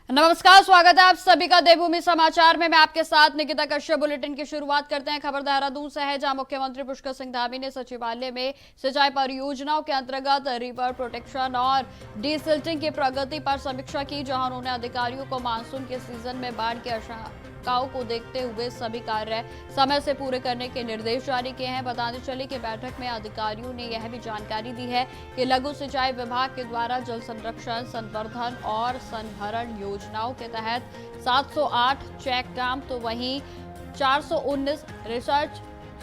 नमस्कार, स्वागत है आप सभी का देवभूमि समाचार में। मैं आपके साथ निकिता कश्यप। बुलेटिन की शुरुआत करते हैं। खबर देहरादून से है, जहां मुख्यमंत्री पुष्कर सिंह धामी ने सचिवालय में सिंचाई परियोजनाओं के अंतर्गत रिवर प्रोटेक्शन और डीसिल्टिंग की प्रगति पर समीक्षा की, जहां उन्होंने अधिकारियों को मानसून के सीजन में बाढ़ की आशंकाओं को देखते हुए सभी कार्य समय से पूरे करने के निर्देश जारी किए हैं। बताते चले कि बैठक में अधिकारियों ने यह भी जानकारी दी है कि लघु सिंचाई विभाग के द्वारा जल संरक्षण, संवर्धन और संभरण योजनाओं के तहत 708 चेक डैम तो वहीं 419 रिसर्च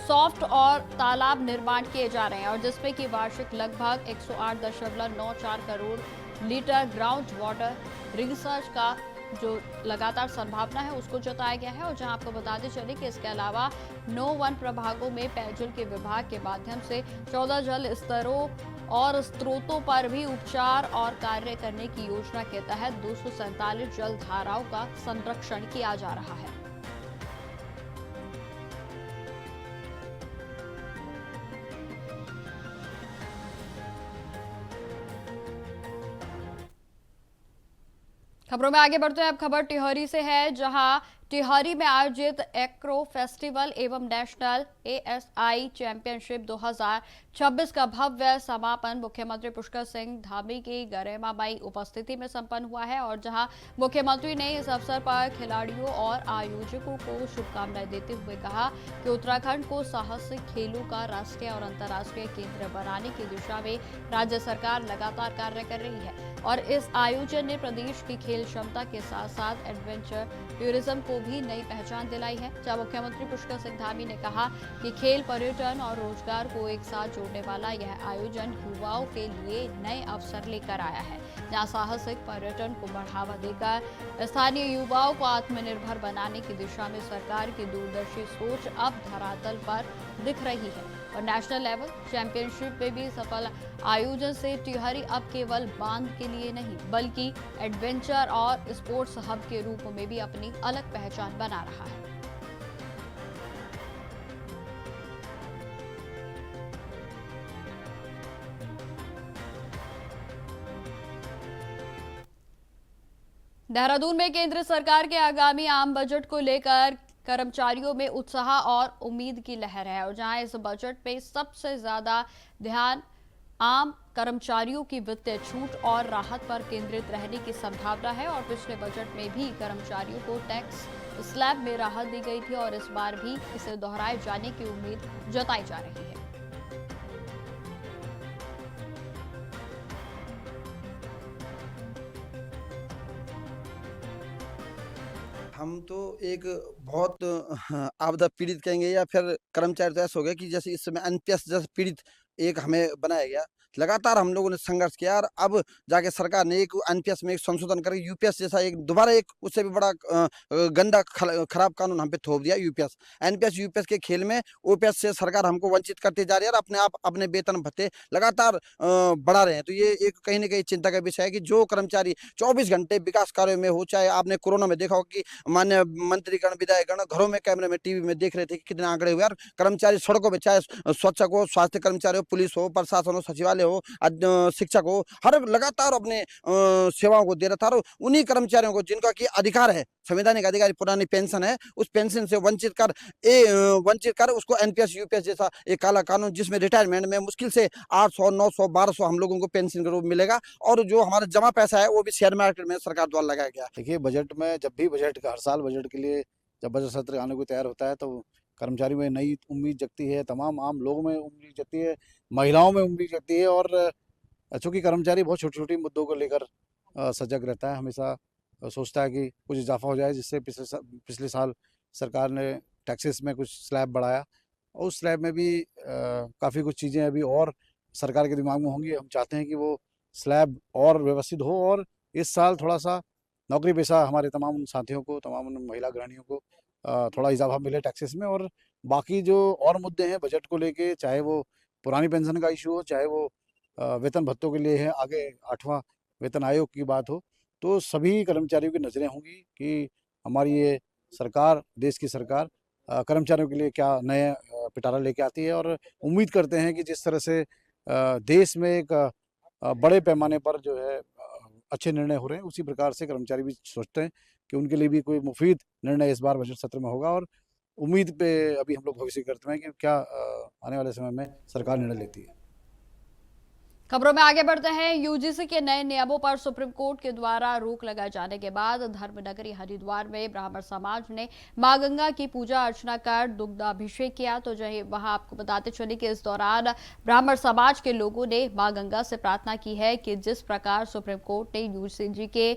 सॉफ्ट और तालाब निर्माण किए जा रहे हैं, और जिसमें कि वार्षिक लगभग 108.94 crore litre ground water research का जो लगातार संभावना है उसको जताया गया है। और जहां आपको बताते चले कि इसके अलावा 9 वन प्रभागों में पेयजल के विभाग के माध्यम से 14 जल स्तरों और स्रोतों पर भी उपचार और कार्य करने की योजना के तहत 247 जल धाराओं का संरक्षण किया जा रहा है। खबरों में आगे बढ़ते हैं। अब खबर टिहरी से है, जहां टिहरी में आयोजित एग्रो फेस्टिवल एवं नेशनल एएसआई चैंपियनशिप 2026 का भव्य समापन मुख्यमंत्री पुष्कर सिंह धामी की गरिमामयी उपस्थिति में संपन्न हुआ है। और जहां मुख्यमंत्री ने इस अवसर पर खिलाड़ियों और आयोजकों को शुभकामनाएं देते हुए कहा कि उत्तराखंड को साहसिक खेलों का राष्ट्रीय और अंतर्राष्ट्रीय केंद्र बनाने की दिशा में राज्य सरकार लगातार कार्य कर रही है। और इस आयोजन ने प्रदेश की खेल क्षमता के साथ साथ एडवेंचर टूरिज्म को भी नई पहचान दिलाई है। जहां मुख्यमंत्री पुष्कर सिंह धामी ने कहा कि खेल, पर्यटन और रोजगार को एक साथ जोड़ने वाला यह आयोजन युवाओं के लिए नए अवसर लेकर आया है, जहां साहसिक पर्यटन को बढ़ावा देकर स्थानीय युवाओं को आत्मनिर्भर बनाने की दिशा में सरकार की दूरदर्शी सोच अब धरातल पर दिख रही है। और नेशनल लेवल चैंपियनशिप में भी सफल आयोजन से टिहरी अब केवल बांध के लिए नहीं बल्कि एडवेंचर और स्पोर्ट्स हब के रूप में भी अपनी अलग पहचान बना रहा है। देहरादून में केंद्र सरकार के आगामी आम बजट को लेकर कर्मचारियों में उत्साह और उम्मीद की लहर है। और जहां इस बजट पे सबसे ज्यादा ध्यान आम कर्मचारियों की वित्तीय छूट और राहत पर केंद्रित रहने की संभावना है। और पिछले बजट में भी कर्मचारियों को टैक्स स्लैब में राहत दी गई थी, और इस बार भी इसे दोहराए जाने की उम्मीद जताई जा रही है। हम तो एक बहुत आपदा पीड़ित कहेंगे या फिर कर्मचारी तो ऐसा हो गया कि जैसे इस समय एनपीएस जैसे पीड़ित एक हमें बनाया गया। लगातार हम लोगों ने संघर्ष किया और अब जाके सरकार ने एक एनपीएस में एक संशोधन करके यूपीएस जैसा एक दोबारा एक उससे भी बड़ा गंदा खराब कानून हम पे थोप दिया। यूपीएस एनपीएस यूपीएस के खेल में ओपीएस से सरकार हमको वंचित करती जा रही है और अपने आप अपने वेतन भत्ते लगातार बढ़ा रहे हैं। तो ये एक कहीं ना कहीं चिंता का विषय है कि जो कर्मचारी 24 घंटे विकास कार्यों में हो, चाहे आपने कोरोना में देखा हो कि मान्य मंत्रीगण, विधायकगण घरों में कैमरे में, टीवी में देख रहे थे कि कितने आंकड़े हुए और कर्मचारी सड़कों पे, चाहे स्वच्छक हो, स्वास्थ्य कर्मचारी हो, पुलिस हो, प्रशासन हो, सचिवालय हो, शिक्षक हो, हर लगातार अपने सेवाओं को दे रहा था। और उन्हीं कर्मचारियों को जिनका की अधिकार है, संवैधानिक अधिकार, पुरानी पेंशन है, उस पेंशन से वंचित कर उसको एनपीएस यूपीएस जैसा एक काला कानून, जिसमें रिटायरमेंट में मुश्किल से 800, 900, 1200 हम लोगों को पेंशन के रूप मिलेगा। और जो हमारा जमा पैसा है वो भी शेयर मार्केट में सरकार द्वारा लगाया गया। देखिए, बजट में जब भी बजट का हर साल बजट के लिए जब बजट सत्र आने को तैयार होता है तो कर्मचारी में नई उम्मीद जगती है, तमाम आम लोगों में उम्मीद जगती है, महिलाओं में उम्मीद जगती है। और चूंकि कर्मचारी बहुत छोटी छोटी मुद्दों को लेकर सजग रहता है, हमेशा सोचता है कि कुछ इजाफा हो जाए, जिससे पिछले साल सरकार ने टैक्सेस में कुछ स्लैब बढ़ाया और उस स्लैब में भी काफ़ी कुछ चीज़ें अभी और सरकार के दिमाग में होंगी। हम चाहते हैं कि वो स्लैब और व्यवस्थित हो और इस साल थोड़ा सा नौकरी पेशा हमारे तमाम उन साथियों को, तमाम उन महिला गृहिणियों को थोड़ा इजाफा मिले टैक्सेस में। और बाकी जो और मुद्दे हैं बजट को लेके, चाहे वो पुरानी पेंशन का इशू हो, चाहे वो वेतन भत्तों के लिए है, आगे 8वां वेतन आयोग की बात हो, तो सभी कर्मचारियों की नज़रें होंगी कि हमारी ये सरकार, देश की सरकार कर्मचारियों के लिए क्या नए पिटारा लेके आती है। और उम्मीद करते हैं कि जिस तरह से देश में एक बड़े पैमाने पर जो है अच्छे निर्णय हो रहे हैं, उसी प्रकार से कर्मचारी भी सोचते हैं कि उनके लिए भी कोई मुफीद निर्णय इस बार बजट सत्र में होगा। और उम्मीद पे अभी हम लोग भविष्य करते हैं कि क्या आने वाले समय में सरकार निर्णय लेती है। खबरों में आगे बढ़ते हैं। यूजीसी के नए नियमों पर सुप्रीम कोर्ट के द्वारा रोक लगाए जाने के बाद धर्मनगरी हरिद्वार में ब्राह्मण समाज ने मां गंगा की पूजा अर्चना कर दुग्धाभिषेक किया। तो वहां आपको बताते चले कि इस दौरान ब्राह्मण समाज के लोगों ने मां गंगा से प्रार्थना की है कि जिस प्रकार सुप्रीम कोर्ट ने यूजीसी के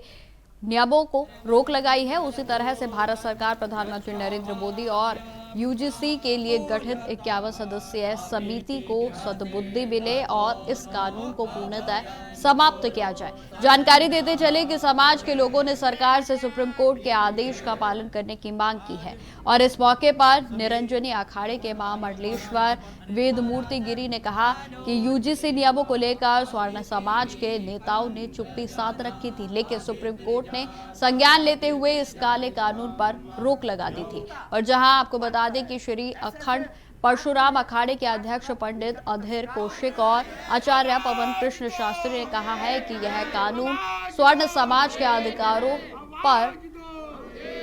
नियमों को रोक लगाई है, उसी तरह से भारत सरकार प्रधानमंत्री नरेंद्र मोदी और यूजीसी के लिए गठित 51 सदस्यीय समिति को सद्बुद्धि मिले और इस कानून को पूर्णतः समाप्त किया जाए। जानकारी देते चले कि समाज के लोगों ने सरकार से सुप्रीम कोर्ट के आदेश का पालन करने की मांग की है और इस मौके पर निरंजनी अखाड़े के महामंडलेश्वर वेदमूर्ति गिरी ने कहा कि यूजीसी नियमों को लेकर स्वर्ण समाज के नेताओं ने चुप्पी साध रखी थी, लेकिन सुप्रीम कोर्ट ने संज्ञान लेते हुए इस काले कानून पर रोक लगा दी थी। और जहां आपको बता दें कि श्री अखंड परशुराम अखाड़े के अध्यक्ष पंडित अधीर कौशिक और आचार्य पवन कृष्ण शास्त्री ने कहा है कि यह कानून स्वर्ण समाज के अधिकारों पर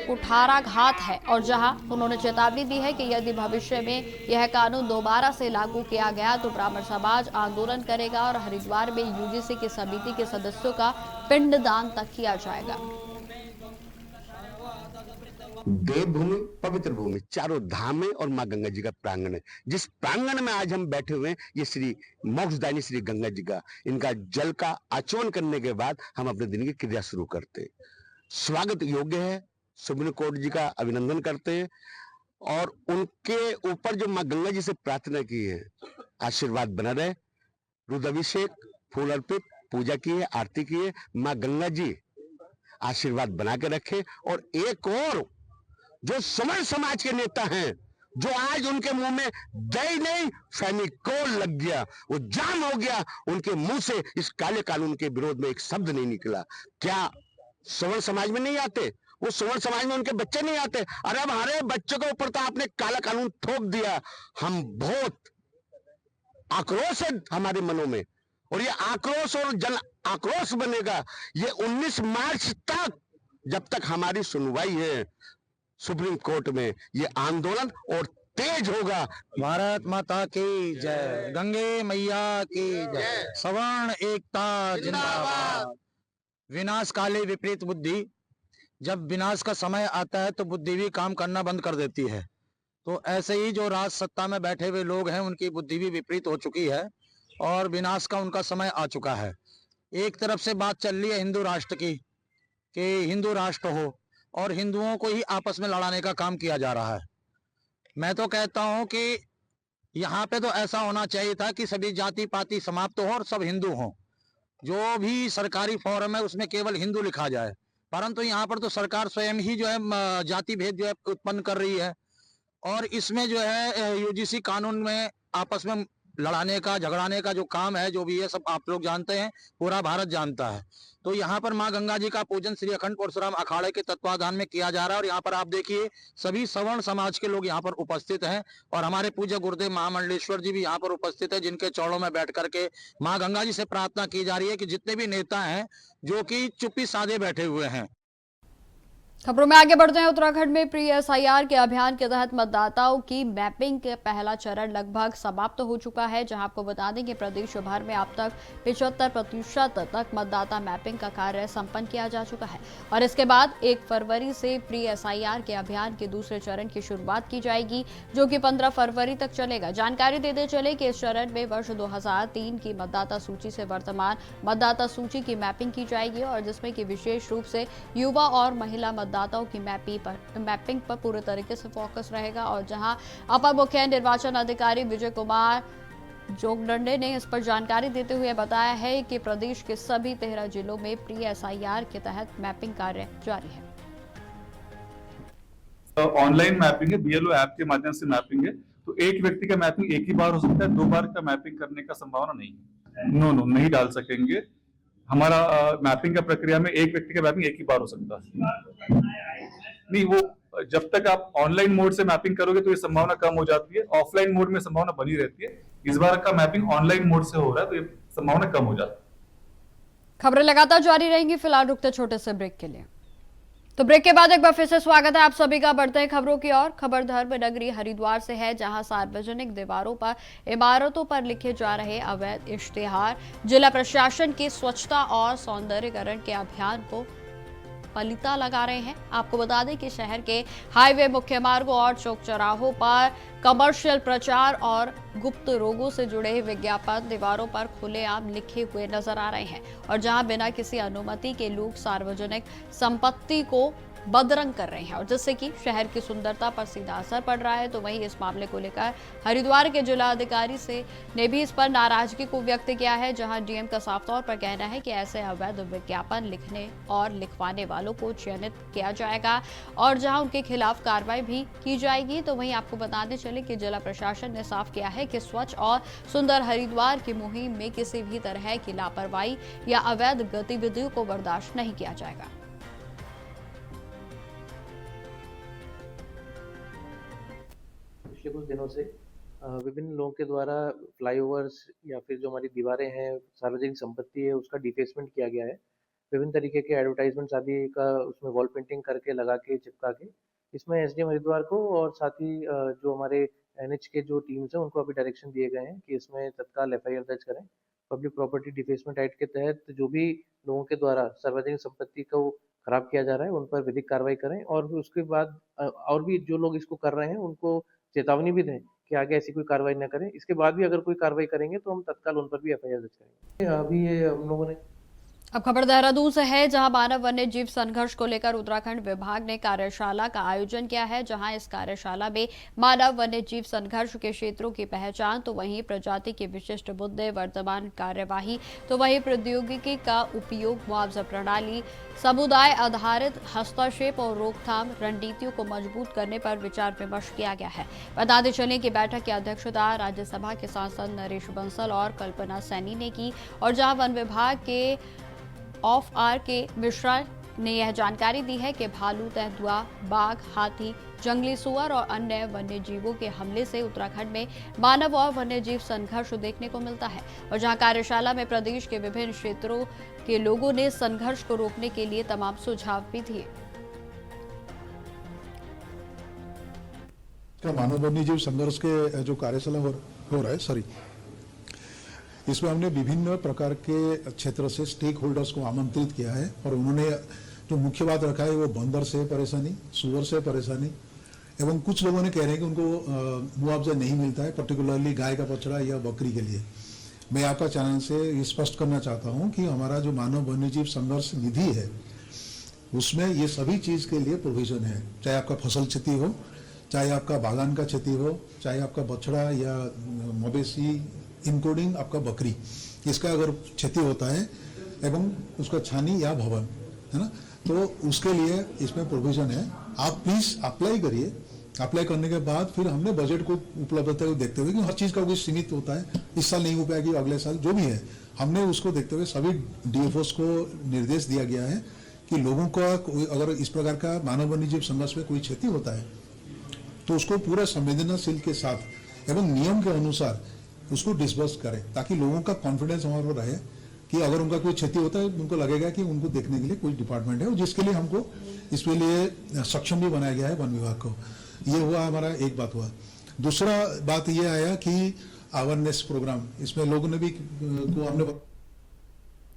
कुठाराघात है और जहां उन्होंने चेतावनी दी है कि यदि भविष्य में यह कानून दोबारा से लागू किया गया तो ब्राह्मण समाज आंदोलन करेगा और हरिद्वार में यूजीसी की समिति के सदस्यों का पिंडदान तक किया जाएगा। देवभूमि, पवित्र भूमि, चारों धाम है और मां गंगा जी का प्रांगण है। जिस प्रांगण में आज हम बैठे हुए हैं, ये श्री मोक्षदायिनी श्री गंगा जी का, इनका जल का आचमन करने के बाद हम अपने दिन की क्रिया शुरू करते हैं। स्वागत योग्य है, सुप्रीम कोर्ट जी का अभिनंदन करते हैं और उनके ऊपर जो मां गंगा जी से प्रार्थना की है, आशीर्वाद बना रहे। रुद्राभिषेक, फूल अर्पित, पूजा की है, आरती की है। मां गंगा जी आशीर्वाद बना के रखे। और एक और जो समर समाज के नेता हैं, जो आज उनके मुंह में दही नहीं फेविकोल लग गया, वो जाम हो गया, उनके मुंह से इस काले कानून के विरोध में एक शब्द नहीं निकला। क्या सवर्ण समाज में नहीं आते? वो सवर्ण समाज में उनके बच्चे नहीं आते? अरे अब हमारे बच्चों के ऊपर तो आपने काला कानून थोप दिया। हम बहुत आक्रोश है हमारे मनों में और ये आक्रोश और जन आक्रोश बनेगा। ये 19 मार्च तक, जब तक हमारी सुनवाई है सुप्रीम कोर्ट में, ये आंदोलन और तेज होगा। भारत माता की जय, गंगे मैया की जय, सवर्ण एकता जिंदाबाद। विनाश काले विपरीत बुद्धि। जब विनाश का समय आता है तो बुद्धि भी काम करना बंद कर देती है। तो ऐसे ही जो राज सत्ता में बैठे हुए लोग हैं, उनकी बुद्धि भी विपरीत हो चुकी है और विनाश का उनका समय आ चुका है। एक तरफ से बात चल रही है हिंदू राष्ट्र की, कि हिंदू राष्ट्र हो, और हिंदुओं को ही आपस में लड़ाने का काम किया जा रहा है। मैं तो कहता हूं कि यहाँ पे तो ऐसा होना चाहिए था कि सभी जाति पाति समाप्त हो और सब हिंदू हों। जो भी सरकारी फॉर्म है उसमें केवल हिंदू लिखा जाए, परंतु यहाँ पर तो सरकार स्वयं ही जो है जाति भेद जो है उत्पन्न कर रही है और इसमें जो है यूजीसी कानून में आपस में लड़ाने का, झगड़ाने का जो काम है, जो भी है, सब आप लोग जानते हैं, पूरा भारत जानता है। तो यहाँ पर मां गंगा जी का पूजन श्री अखंड परशुराम अखाड़े के तत्वाधान में किया जा रहा है और यहाँ पर आप देखिए सभी सवर्ण समाज के लोग यहाँ पर उपस्थित हैं और हमारे पूज्य गुरुदेव महामंडलेश्वर जी भी यहाँ पर उपस्थित है, जिनके चौड़ों में बैठ करके मां गंगा जी से प्रार्थना की जा रही है कि जितने भी नेता हैं जो कि चुप्पी साधे बैठे हुए हैं। खबरों में आगे बढ़ते हैं। उत्तराखंड में प्री एसआईआर के अभियान के तहत मतदाताओं की मैपिंग का पहला चरण लगभग समाप्त हो चुका है, जहां आपको बता दें कि प्रदेश भर में अब तक 75% तक मतदाता मैपिंग का कार्य संपन्न किया जा चुका है और इसके बाद 1 फरवरी से प्री एसआईआर के अभियान के दूसरे चरण की शुरुआत की जाएगी, जो कि 15 फरवरी तक चलेगा। जानकारी देते चले कि इस चरण में वर्ष 2003 की मतदाता सूची से वर्तमान मतदाता सूची की मैपिंग की जाएगी और जिसमें कि विशेष रूप से युवा और महिला मतदाताओं की मैपिंग पर पूरे तरीके से फोकस रहेगा। और जहां अपर मुख्य निर्वाचन अधिकारी विजय कुमार जोगदंडे ने इस पर जानकारी देते हुए बताया है कि प्रदेश के सभी 13 जिलों में प्री एसआईआर के तहत मैपिंग कार्य जारी है। ऑनलाइन मैपिंग है, बीएलओ ऐप के माध्यम से मैपिंग है, तो एक व्यक्ति का मैपिंग एक ही बार हो सकता है, 2 बार का मैपिंग करने का संभावना नहीं है। नो नहीं डाल सकेंगे। हमारा मैपिंग का प्रक्रिया में एक व्यक्ति का मैपिंग एक ही बार हो सकता है। नहीं, वो जब तक आप ऑनलाइन मोड से मैपिंग करोगे तो ये संभावना कम हो जाती है, ऑफलाइन मोड में संभावना बनी रहती है। इस बार का मैपिंग ऑनलाइन मोड से हो रहा है तो ये संभावना कम हो जाती है। खबरें लगातार जारी रहेंगी, फिलहाल रुकते छोटे से ब्रेक के लिए। तो ब्रेक के बाद एक बार फिर से स्वागत है आप सभी का। बढ़ते हैं खबरों की ओर। खबर धर्म नगरी हरिद्वार से है, जहां सार्वजनिक दीवारों पर, इमारतों पर लिखे जा रहे अवैध इश्तेहार जिला प्रशासन की स्वच्छता और सौंदर्यीकरण के अभियान को पलीता लगा रहे हैं। आपको बता दें कि शहर के हाईवे, मुख्य मार्गों और चौक चौराहों पर कमर्शियल प्रचार और गुप्त रोगों से जुड़े विज्ञापन दीवारों पर खुलेआम लिखे हुए नजर आ रहे हैं, और जहां बिना किसी अनुमति के लोग सार्वजनिक संपत्ति को बदरंग कर रहे हैं, और जिससे कि शहर की सुंदरता पर सीधा असर पड़ रहा है। तो वहीं इस मामले को लेकर हरिद्वार के जिला अधिकारी ने भी इस पर नाराजगी को व्यक्त किया है, जहां डीएम का साफ तौर पर कहना है कि ऐसे अवैध विज्ञापन लिखने और लिखवाने वालों को चयनित किया जाएगा और जहां उनके खिलाफ कार्रवाई भी की जाएगी। तो वहीं आपको बताते चले कि जिला प्रशासन ने साफ किया है कि स्वच्छ और सुंदर हरिद्वार की मुहिम में किसी भी तरह की लापरवाही या अवैध गतिविधियों को बर्दाश्त नहीं किया जाएगा। पिछले कुछ दिनों से विभिन्न लोगों के द्वारा फ्लाईओवर्स या फिर जो हमारी दीवारें हैं, सार्वजनिक संपत्ति है, उसका डिफेसमेंट किया गया है। विभिन्न तरीके के एडवर्टाइजमेंट्स आदि का उसमें वॉल पेंटिंग करके, लगा के, चिपका के, इसमें एसडीएम हरिद्वार को और साथ ही जो हमारे एनएच के जो टीम्स हैं उनको अभी डायरेक्शन दिए गए हैं कि इसमें तत्काल एफआईआर दर्ज करें। पब्लिक प्रॉपर्टी डिफेसमेंट एक्ट के तहत जो भी लोगों के द्वारा सार्वजनिक संपत्ति को खराब किया जा रहा है उन पर विधिक कार्रवाई करें, और फिर उसके बाद और भी जो लोग इसको कर रहे हैं उनको चेतावनी भी दें कि आगे ऐसी कोई कार्रवाई न करें। इसके बाद भी अगर कोई कार्रवाई करेंगे तो हम तत्काल उन पर भी एफआईआर दर्ज करेंगे। अभी ये हम लोगों ने अब खबर देहरादून से है, जहां मानव वन्य जीव संघर्ष को लेकर उत्तराखंड विभाग ने कार्यशाला का आयोजन किया है, जहां इस कार्यशाला में मानव वन्य जीव संघर्ष के क्षेत्रों की पहचान, तो वहीं प्रजाति के विशिष्ट मुद्दे, वर्तमान कार्यवाही, तो वहीं प्रौद्योगिकी का उपयोग, मुआवजा प्रणाली, समुदाय आधारित हस्तक्षेप और रोकथाम रणनीतियों को मजबूत करने पर विचार विमर्श किया गया है। बताते चलें कि बैठक की अध्यक्षता राज्यसभा के सांसद नरेश बंसल और कल्पना सैनी ने की, और जहां वन विभाग के ऑफ आर के मिश्रा ने यह जानकारी दी है कि भालू, तेंदुआ, बाघ, हाथी, जंगली सुअर और अन्य वन्य जीवों के हमले से उत्तराखंड में मानव और वन्य जीव संघर्ष देखने को मिलता है, और जहां कार्यशाला में प्रदेश के विभिन्न क्षेत्रों के लोगों ने संघर्ष को रोकने के लिए तमाम सुझाव भी दिए। मानव वन्य जीव संघर्ष के जो कार्यशाला हो रहा है इसमें हमने विभिन्न प्रकार के क्षेत्र से स्टेक होल्डर्स को आमंत्रित किया है, और उन्होंने जो मुख्य बात रखा है वो बंदर से परेशानी, सुअर से परेशानी, एवं कुछ लोगों ने कह रहे हैं कि उनको मुआवजा नहीं मिलता है, पर्टिकुलरली गाय का बछड़ा या बकरी के लिए। मैं आपका चैनल से स्पष्ट करना चाहता हूं कि हमारा जो मानव वन्यजीव संघर्ष निधि है उसमें ये सभी चीज के लिए प्रोविजन है, चाहे आपका फसल क्षति हो, चाहे आपका बागान का क्षति हो, चाहे आपका बछड़ा या मवेशी, इंक्लूडिंग आपका बकरी, इसका अगर क्षति होता है एवं उसका छानी या भवन, है ना, तो उसके लिए इसमें प्रोविजन है। आप प्लीज अप्लाई करिए। अप्लाई करने के बाद फिर हमने बजट को उपलब्धता को देखते हुए कि हर चीज का कोई सीमित होता है, इस साल नहीं हो पाएगी, अगले साल जो भी है, हमने उसको देखते हुए सभी डीएफओस को निर्देश दिया गया है कि लोगों का अगर इस प्रकार का मानव वन्यजीव संघर्ष में कोई क्षति होता है तो उसको पूरा संवेदनशील के साथ एवं नियम के अनुसार उसको डिस्बर्स करें, ताकि लोगों का कॉन्फिडेंस हमारा रहे कि अगर उनका कोई क्षति होता है उनको लगेगा कि उनको देखने के लिए कोई डिपार्टमेंट है, और जिसके लिए हमको इसके लिए सक्षम भी बनाया गया है वन विभाग को। ये हुआ हमारा एक बात हुआ। दूसरा बात ये आया कि अवेयरनेस प्रोग्राम, इसमें लोगों ने भी को हमने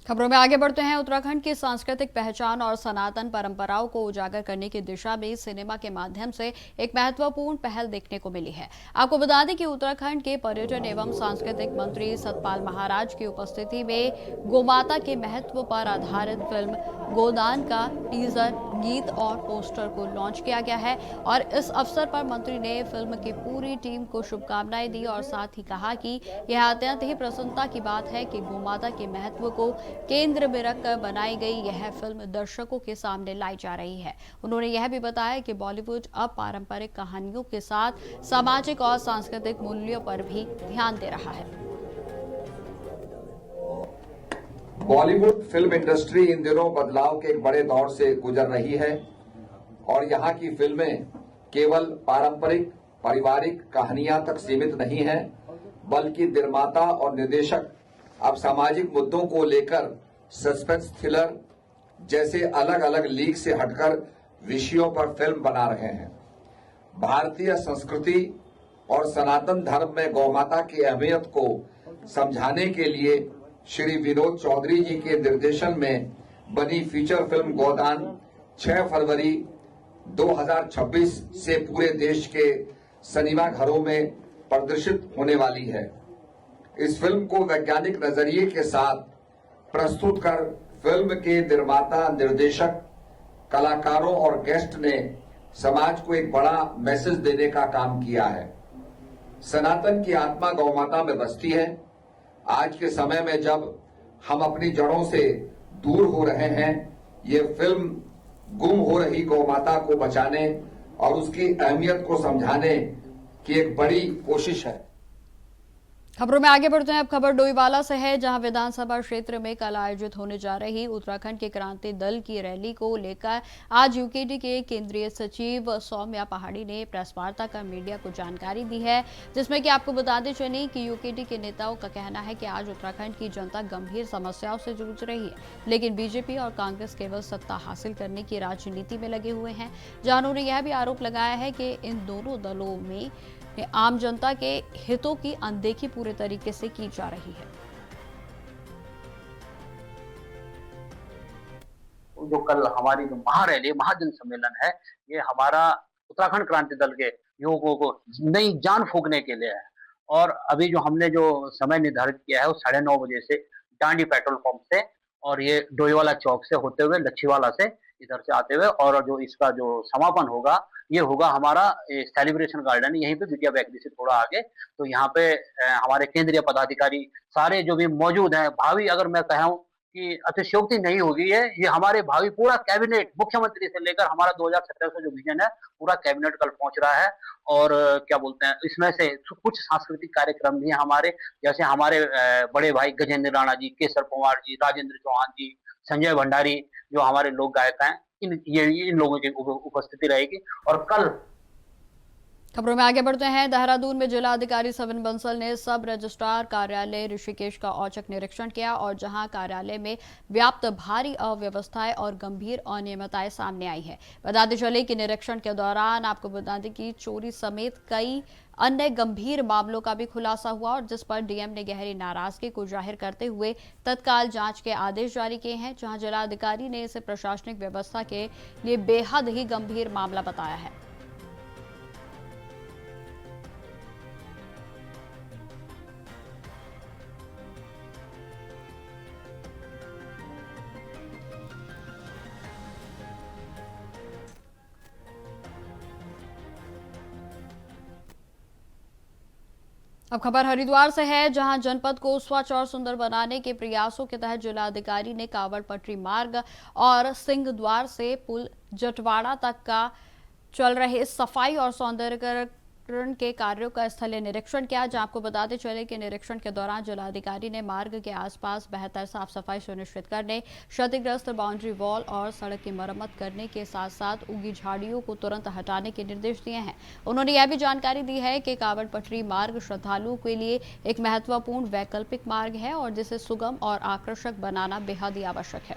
खबरों में आगे बढ़ते हैं। उत्तराखंड की सांस्कृतिक पहचान और सनातन परंपराओं को उजागर करने की दिशा में सिनेमा के माध्यम से एक महत्वपूर्ण पहल देखने को मिली है। आपको बता दें कि उत्तराखंड के पर्यटन एवं सांस्कृतिक मंत्री सतपाल महाराज की उपस्थिति में गोमाता के महत्व पर आधारित फिल्म गोदान का टीजर, गीत और पोस्टर को लॉन्च किया गया है, और इस अवसर पर मंत्री ने फिल्म की पूरी टीम को शुभकामनाएं दी और साथ ही कहा कि यह अत्यंत ही प्रसन्नता की बात है कि गोमाता के महत्व को केंद्र में रखकर बनाई गई यह फिल्म दर्शकों के सामने लाई जा रही है। उन्होंने यह भी बताया कि बॉलीवुड अब पारंपरिक कहानियों के साथ सामाजिक और सांस्कृतिक मूल्यों पर भी ध्यान दे रहा है। बॉलीवुड फिल्म इंडस्ट्री इन दिनों बदलाव के एक बड़े दौर से गुजर रही है, और यहाँ की फिल्में केवल पारंपरिक पारिवारिक कहानियां तक सीमित नहीं हैं, बल्कि निर्माता और निर्देशक अब सामाजिक मुद्दों को लेकर सस्पेंस थ्रिलर जैसे अलग अलग लीग से हटकर विषयों पर फिल्म बना रहे हैं। भारतीय संस्कृति और सनातन धर्म में गौमाता की अहमियत को समझाने के लिए श्री विनोद चौधरी जी के निर्देशन में बनी फीचर फिल्म गोदान 6 फरवरी 2026 से पूरे देश के सिनेमा घरों में प्रदर्शित होने वाली है। इस फिल्म को वैज्ञानिक नजरिए के साथ प्रस्तुत कर फिल्म के निर्माता, निर्देशक, कलाकारों और गेस्ट ने समाज को एक बड़ा मैसेज देने का काम किया है। सनातन की आत्मा गौमाता में बसती है। आज के समय में जब हम अपनी जड़ों से दूर हो रहे हैं, ये फिल्म गुम हो रही गौमाता को बचाने और उसकी अहमियत को समझाने की एक बड़ी कोशिश है। खबरों में आगे बढ़ते हैं। अब खबर डोईवाला से है, जहां विधानसभा क्षेत्र में कल आयोजित होने जा रही उत्तराखंड के क्रांति दल की रैली को लेकर आज यूकेडी के केंद्रीय सचिव सौम्या पहाड़ी ने प्रेस वार्ता कर मीडिया को जानकारी दी है, जिसमें कि आपको बताते चले कि यूकेडी के नेताओं का कहना है कि आज उत्तराखंड की जनता गंभीर समस्याओं से जूझ रही है, लेकिन बीजेपी और कांग्रेस केवल सत्ता हासिल करने की राजनीति में लगे हुए हैं। जहां उन्होंने यह भी आरोप लगाया है कि इन दोनों दलों में आम जनता के हितों की अनदेखी पूरे तरीके से की जा रही है। जो कल हमारी जो महारैली, महाजन सम्मेलन है, ये हमारा उत्तराखंड क्रांति दल के युवकों को नई जान फूंकने के लिए है। और अभी जो हमने जो समय निर्धारित किया है वो 9:30 बजे से डांडी पेट्रोल पंप से और ये डोईवाला चौक से होते हुए लच्छीवाला से इधर से आते हुए, और जो इसका जो समापन होगा ये होगा हमारा सेलिब्रेशन गार्डन, यहीं पे विद्या बेकरी से थोड़ा आगे। तो यहाँ पे हमारे केंद्रीय पदाधिकारी सारे जो भी मौजूद हैं, भावी अगर मैं कहूँ कि अतिशयोक्ति नहीं होगी, ये हमारे भावी पूरा कैबिनेट, मुख्यमंत्री से लेकर हमारा 2017 का जो विजन है पूरा कैबिनेट कल पहुंच रहा है। और क्या बोलते हैं, इसमें से कुछ सांस्कृतिक कार्यक्रम भी हैं हमारे, जैसे हमारे बड़े भाई गजेंद्र राणा जी, केसर कुमार जी, राजेंद्र चौहान जी, संजय भंडारी, जो हमारे लोक गायक हैं, इन लोगों की उपस्थिति रहेगी। और कल खबरों में आगे बढ़ते हैं। देहरादून में जिला अधिकारी सविन बंसल ने सब रजिस्ट्रार कार्यालय ऋषिकेश का औचक निरीक्षण किया, और जहां कार्यालय में व्याप्त भारी अव्यवस्थाएं और गंभीर अनियमितताएं सामने आई है। बताते चले कि निरीक्षण के दौरान आपको बता दें कि चोरी समेत कई अन्य गंभीर मामलों का भी खुलासा हुआ, और जिस पर डीएम ने गहरी नाराजगी को जाहिर करते हुए तत्काल जांच के आदेश जारी किए हैं। जहां जिलाधिकारी ने इसे प्रशासनिक व्यवस्था के लिए बेहद ही गंभीर मामला बताया है। अब खबर हरिद्वार से है, जहां जनपद को स्वच्छ और सुंदर बनाने के प्रयासों के तहत जिलाधिकारी ने कावड़ पटरी मार्ग और सिंह द्वार से पुल जटवाड़ा तक का चल रहे सफाई और सौंदर्यीकरण के कार्यों का स्थलीय निरीक्षण किया। जहां आपको बताते चले कि निरीक्षण के दौरान जिलाधिकारी ने मार्ग के आसपास बेहतर साफ सफाई सुनिश्चित करने, क्षतिग्रस्त बाउंड्री वॉल और सड़क की मरम्मत करने के साथ साथ उगी झाड़ियों को तुरंत हटाने के निर्देश दिए हैं। उन्होंने यह भी जानकारी दी है कि कावड़ पटरी मार्ग श्रद्धालुओं के लिए एक महत्वपूर्ण वैकल्पिक मार्ग है, और जिसे सुगम और आकर्षक बनाना बेहद ही आवश्यक है।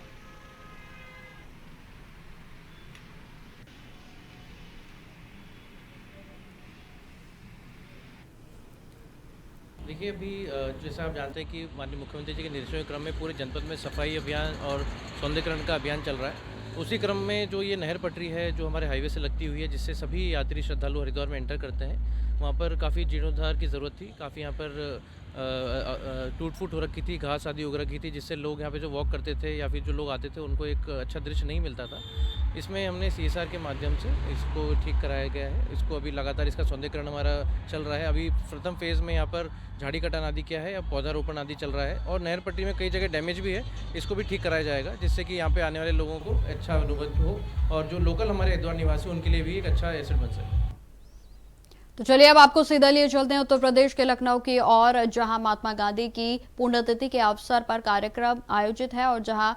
देखिए, अभी जैसा आप जानते हैं कि माननीय मुख्यमंत्री जी के निर्देशों के क्रम में पूरे जनपद में सफाई अभियान और सौंदर्यीकरण का अभियान चल रहा है। उसी क्रम में जो ये नहर पटरी है जो हमारे हाईवे से लगती हुई है, जिससे सभी यात्री श्रद्धालु हरिद्वार में एंटर करते हैं, वहाँ पर काफ़ी जीर्णोद्धार की ज़रूरत थी। काफ़ी यहाँ पर टूट फूट हो रखी थी, घास आदि उग रखी थी, जिससे लोग यहाँ पे जो वॉक करते थे या फिर जो लोग आते थे उनको एक अच्छा दृश्य नहीं मिलता था। इसमें हमने CSR के माध्यम से इसको ठीक कराया गया है। इसको अभी लगातार इसका सौंदर्यीकरण हमारा चल रहा है। अभी प्रथम फेज़ में यहाँ पर झाड़ी कटान आदि किया है, अब पौधारोपण आदि चल रहा है, और नहर पट्टी में कई जगह डैमेज भी है, इसको भी ठीक कराया जाएगा, जिससे कि यहाँ पे आने वाले लोगों को अच्छा अनुभव हो और जो लोकल हमारे हरिद्वार निवासी उनके लिए भी एक अच्छा एसेट बन सके। तो चलिए अब आपको सीधा लिए चलते हैं उत्तर प्रदेश के लखनऊ की ओर, जहां महात्मा गांधी की पुण्यतिथि के अवसर पर कार्यक्रम आयोजित है, और जहां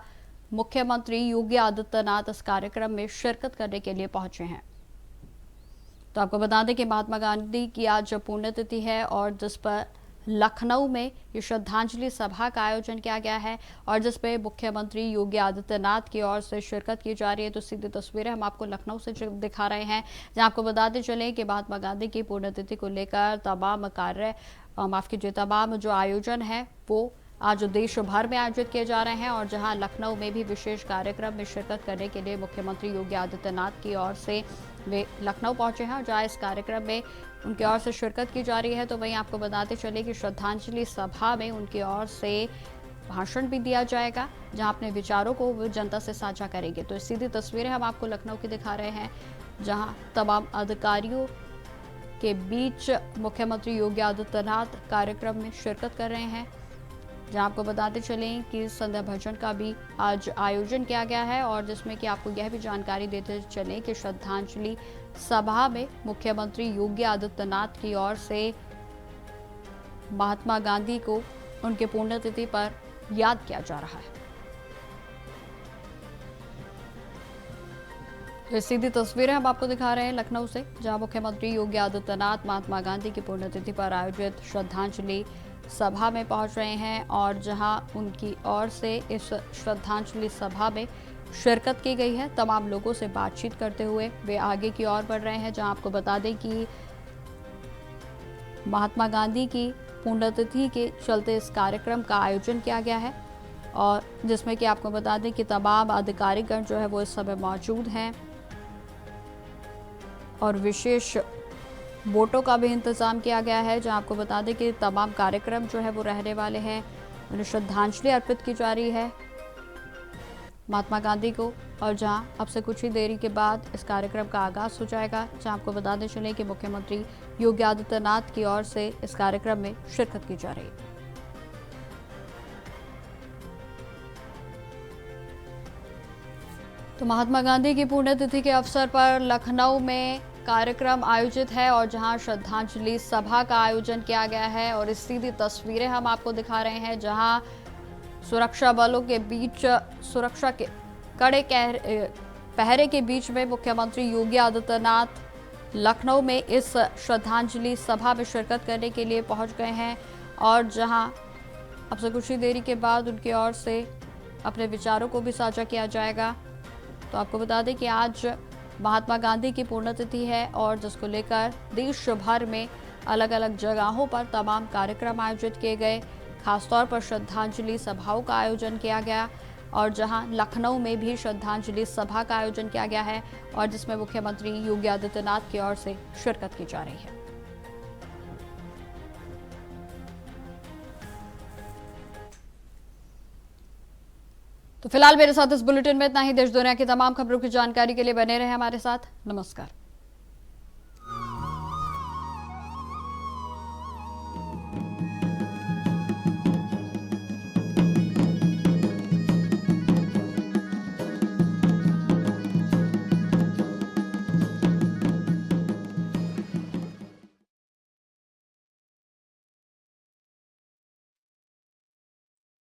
मुख्यमंत्री योगी आदित्यनाथ इस कार्यक्रम में शिरकत करने के लिए पहुंचे हैं। तो आपको बता दें कि महात्मा गांधी की आज पुण्यतिथि है, और जिस पर लखनऊ में ये श्रद्धांजलि सभा का आयोजन किया गया है और जिसमें मुख्यमंत्री योगी आदित्यनाथ की ओर से शिरकत की जा रही है। तो सीधी तस्वीरें हम आपको लखनऊ से दिखा रहे हैं, जहां आपको बताते चलें कि महात्मा गांधी की पुण्यतिथि को लेकर तमाम तमाम जो आयोजन है वो आज देश भर में आयोजित किए जा रहे हैं और जहां लखनऊ में भी विशेष कार्यक्रम में शिरकत करने के लिए मुख्यमंत्री योगी आदित्यनाथ की ओर से वे लखनऊ पहुंचे हैं और जहां इस कार्यक्रम में उनकी ओर से शिरकत की जा रही है। तो वहीं आपको बताते चले कि श्रद्धांजलि सभा में उनकी ओर से भाषण भी दिया जाएगा, जहां अपने विचारों को वो जनता से साझा करेंगे। तो सीधी तस्वीरें हम आपको लखनऊ की दिखा रहे हैं, जहां तमाम अधिकारियों के बीच मुख्यमंत्री योगी आदित्यनाथ कार्यक्रम में शिरकत कर रहे हैं। जहां आपको बताते चलें कि संध्या भजन का भी आज आयोजन किया गया है और जिसमें कि आपको यह भी जानकारी देते चलें कि श्रद्धांजलि सभा में मुख्यमंत्री योगी आदित्यनाथ की ओर से महात्मा गांधी को उनके पुण्यतिथि पर याद किया जा रहा है। तो सीधी तस्वीरें हम आपको दिखा रहे हैं लखनऊ से, जहां मुख्यमंत्री योगी आदित्यनाथ महात्मा गांधी की पुण्यतिथि पर आयोजित श्रद्धांजलि सभा में पहुंच रहे हैं और जहां उनकी ओर से इस श्रद्धांजलि सभा में शिरकत की गई है। तमाम लोगों से बातचीत करते हुए वे आगे की ओर बढ़ रहे हैं, जहां आपको बता दें कि महात्मा गांधी की पुण्यतिथि के चलते इस कार्यक्रम का आयोजन किया गया है और जिसमें कि आपको बता दें कि तमाम अधिकारीगण जो है वो इस समय मौजूद हैं और विशेष बोटों का भी इंतजाम किया गया है, जहां आपको बता दें कि तमाम कार्यक्रम जो है वो रहने वाले हैं। उन्हें श्रद्धांजलि अर्पित की जा रही है महात्मा गांधी को और जहां अब से कुछ ही देरी के बाद इस कार्यक्रम का आगाज हो जाएगा, जहां आपको बताते चले कि मुख्यमंत्री योगी आदित्यनाथ की ओर से इस कार्यक्रम में शिरकत की जा रही है। तो महात्मा गांधी की पुण्यतिथि के अवसर पर लखनऊ में कार्यक्रम आयोजित है और जहां श्रद्धांजलि सभा का आयोजन किया गया है और इस सीधी तस्वीरें हम आपको दिखा रहे हैं, जहां सुरक्षा बलों के बीच सुरक्षा के कड़े पहरे के बीच में मुख्यमंत्री योगी आदित्यनाथ लखनऊ में इस श्रद्धांजलि सभा में शिरकत करने के लिए पहुंच गए हैं और जहां अब से कुछ ही देरी के बाद उनकी ओर से अपने विचारों को भी साझा किया जाएगा। तो आपको बता दें कि आज महात्मा गांधी की पुण्यतिथि है और जिसको लेकर देश भर में अलग अलग जगहों पर तमाम कार्यक्रम आयोजित किए गए। खासतौर पर श्रद्धांजलि सभाओं का आयोजन किया गया और जहां लखनऊ में भी श्रद्धांजलि सभा का आयोजन किया गया है और जिसमें मुख्यमंत्री योगी आदित्यनाथ की ओर से शिरकत की जा रही है। तो फिलहाल मेरे साथ इस बुलेटिन में इतना ही। देश दुनिया की तमाम खबरों की जानकारी के लिए बने रहे हमारे साथ। नमस्कार।